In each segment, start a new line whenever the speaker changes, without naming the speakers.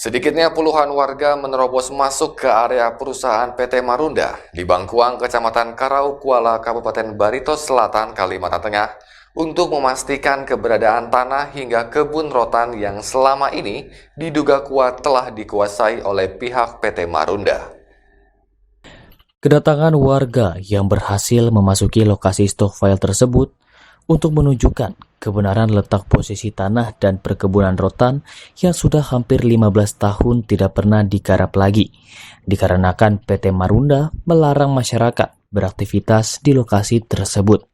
Sedikitnya puluhan warga menerobos masuk ke area perusahaan PT Marunda di Bangkuang, Kecamatan Karau Kuala, Kabupaten Barito Selatan, Kalimantan Tengah untuk memastikan keberadaan tanah hingga kebun rotan yang selama ini diduga kuat telah dikuasai oleh pihak PT Marunda.
Kedatangan warga yang berhasil memasuki lokasi stockpile tersebut untuk menunjukkan kebenaran letak posisi tanah dan perkebunan rotan yang sudah hampir 15 tahun tidak pernah digarap lagi, dikarenakan PT Marunda melarang masyarakat beraktivitas di lokasi tersebut.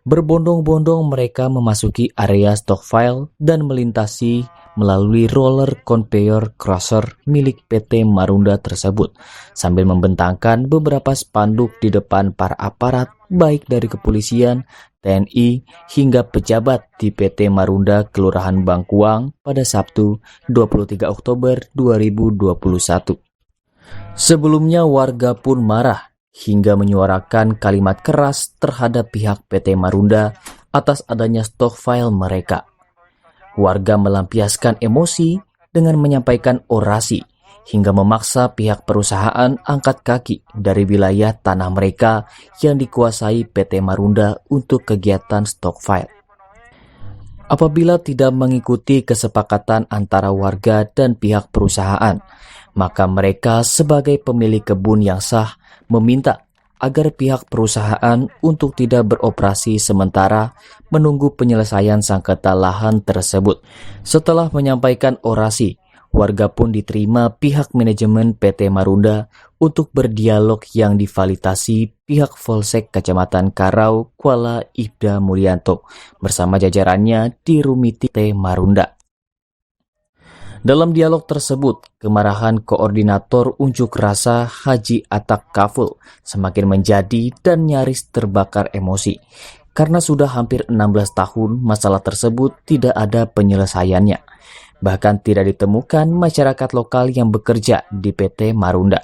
Berbondong-bondong mereka memasuki area stockpile dan melintasi melalui roller conveyor crusher milik PT Marunda tersebut sambil membentangkan beberapa spanduk di depan para aparat baik dari kepolisian, TNI, hingga pejabat di PT Marunda Kelurahan Bangkuang pada Sabtu 23 Oktober 2021. Sebelumnya warga pun marah hingga menyuarakan kalimat keras terhadap pihak PT Marunda atas adanya stockpile mereka. Warga melampiaskan emosi dengan menyampaikan orasi hingga memaksa pihak perusahaan angkat kaki dari wilayah tanah mereka yang dikuasai PT Marunda untuk kegiatan stockpile. Apabila tidak mengikuti kesepakatan antara warga dan pihak perusahaan, maka mereka sebagai pemilik kebun yang sah meminta agar pihak perusahaan untuk tidak beroperasi sementara menunggu penyelesaian sengketa lahan tersebut. Setelah menyampaikan orasi, warga pun diterima pihak manajemen PT Marunda untuk berdialog yang difasilitasi pihak Polsek Kecamatan Karau Kuala Ibda Mulyanto bersama jajarannya di Rumiti PT Marunda. Dalam dialog tersebut, kemarahan koordinator unjuk rasa Haji Atak Kaful semakin menjadi dan nyaris terbakar emosi karena sudah hampir 16 tahun masalah tersebut tidak ada penyelesaiannya. Bahkan tidak ditemukan masyarakat lokal yang bekerja di PT Marunda.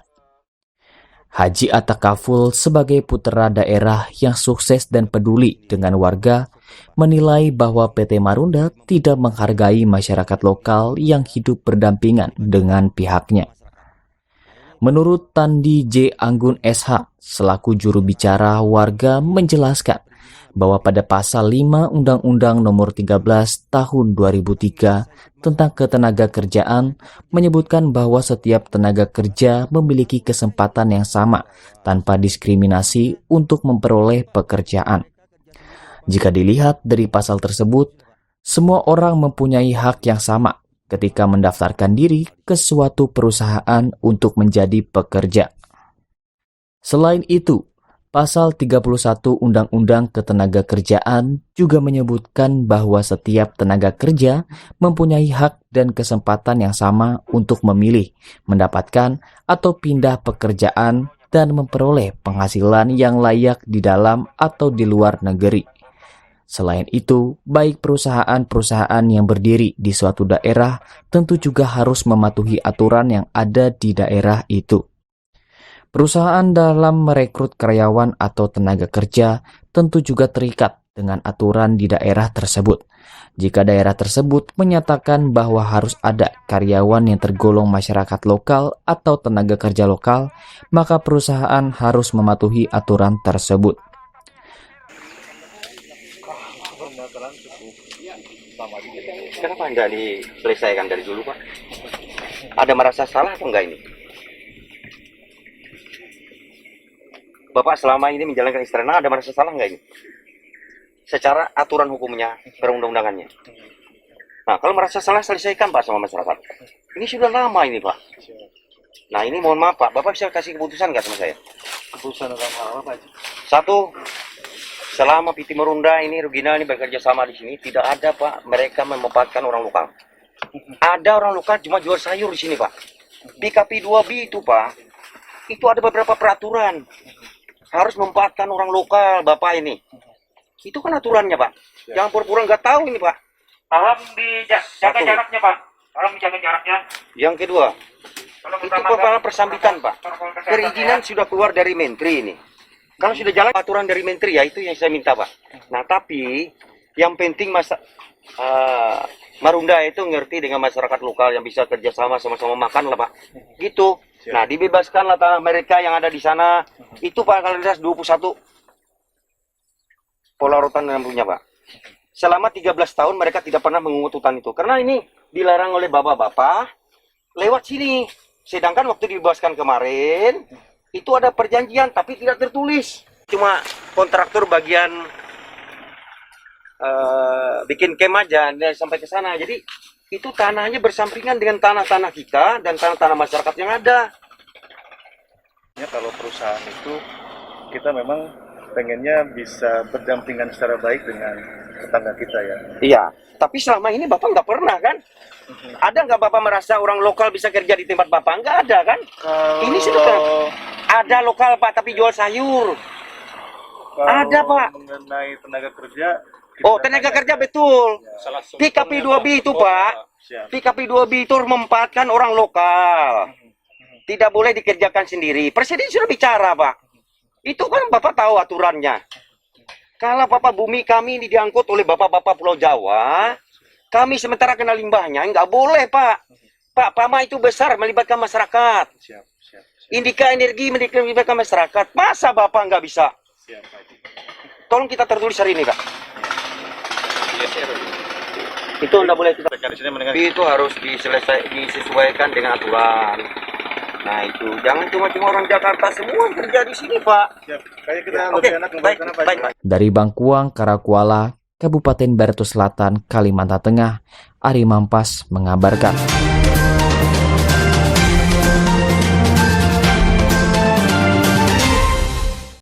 Haji Atak Kaful sebagai putra daerah yang sukses dan peduli dengan warga menilai bahwa PT Marunda tidak menghargai masyarakat lokal yang hidup berdampingan dengan pihaknya. Menurut Tandi J. Anggun SH, selaku juru bicara warga menjelaskan bahwa pada pasal 5 Undang-Undang Nomor 13 Tahun 2003 tentang ketenaga kerjaan menyebutkan bahwa setiap tenaga kerja memiliki kesempatan yang sama tanpa diskriminasi untuk memperoleh pekerjaan. Jika dilihat dari pasal tersebut, semua orang mempunyai hak yang sama ketika mendaftarkan diri ke suatu perusahaan untuk menjadi pekerja. Selain itu, Pasal 31 Undang-Undang Ketenagakerjaan juga menyebutkan bahwa setiap tenaga kerja mempunyai hak dan kesempatan yang sama untuk memilih, mendapatkan atau pindah pekerjaan dan memperoleh penghasilan yang layak di dalam atau di luar negeri. Selain itu, baik perusahaan-perusahaan yang berdiri di suatu daerah tentu juga harus mematuhi aturan yang ada di daerah itu. Perusahaan dalam merekrut karyawan atau tenaga kerja tentu juga terikat dengan aturan di daerah tersebut. Jika daerah tersebut menyatakan bahwa harus ada karyawan yang tergolong masyarakat lokal atau tenaga kerja lokal, maka perusahaan harus mematuhi aturan tersebut.
Kenapa enggak diselesaikan dari dulu, Pak? Ada merasa salah atau enggak ini? Bapak selama ini menjalankan istana ada merasa salah enggak ini? Secara aturan hukumnya, perundang-undangannya. Nah, kalau merasa salah selesaikan Pak sama masyarakat. Ini sudah lama ini Pak. Nah ini mohon maaf Pak, Bapak bisa kasih keputusan nggak sama saya? Keputusan apa Pak? Satu, selama PT Marunda ini Rugina ini bekerja sama di sini, tidak ada Pak mereka memanfaatkan orang lokal. Ada orang lokal cuma jual sayur di sini Pak. PKP 2B itu Pak, itu ada beberapa peraturan. Harus memanfaatkan orang lokal Bapak ini. Itu kan aturannya Pak. Jangan pura-pura nggak tahu ini Pak.
Tolong dijaga jaraknya Pak. Tolong dijaga jaraknya.
Yang kedua, itu kepala persambitan Pak. Perizinan sudah keluar dari Menteri ini. Kalau sudah jalan aturan dari Menteri ya itu yang saya minta Pak. Nah tapi yang penting Marunda itu ngerti dengan masyarakat lokal yang bisa kerjasama sama-sama makan lah Pak. Gitu. Nah dibebaskanlah tanah mereka yang ada di sana. Itu Pak kalau jelas 21 pola rotan yang punya Pak. Selama 13 tahun mereka tidak pernah mengungut hutan itu. Karena ini dilarang oleh bapak-bapak lewat sini. Sedangkan waktu dibebaskan kemarin itu ada perjanjian tapi tidak tertulis. Cuma kontraktor bagian bikin camp aja sampai ke sana. Jadi itu tanahnya bersampingan dengan tanah-tanah kita dan tanah-tanah masyarakat yang ada.
Ya, kalau perusahaan itu kita memang pengennya bisa berdampingan secara baik dengan tetangga kita ya.
Iya, tapi selama ini Bapak nggak pernah kan? Ada nggak Bapak merasa orang lokal bisa kerja di tempat Bapak? Nggak ada kan? Ini sudah ada lokal Pak, tapi jual sayur. Ada Pak.
Mengenai tenaga kerja.
Oh, tenaga kerja betul. PKP 2B itu Pak. PKP 2B itu memanfaatkan orang lokal. Tidak boleh dikerjakan sendiri. Presiden sudah bicara Pak. Itu kan Bapak tahu aturannya. Kalau Bapak bumi kami ini diangkut oleh Bapak-Bapak Pulau Jawa, kami sementara kena limbahnya, nggak boleh Pak. Pak, Pama itu besar melibatkan masyarakat. Indika Energi melibatkan masyarakat. Masa Bapak nggak bisa? Tolong kita tertulis hari ini Pak. Itu nggak boleh kita. Itu harus disesuaikan dengan aturan. Nah itu, jangan cuma orang Jakarta semua kerja di sini Pak.
Siap. Kayak kita
Oke,
lebih enak
baik,
membaikkan apa
baik,
aja.
Pak.
Dari Bangkuang, Karakuala, Kabupaten Barito Selatan, Kalimantan Tengah, Ari Mampas mengabarkan.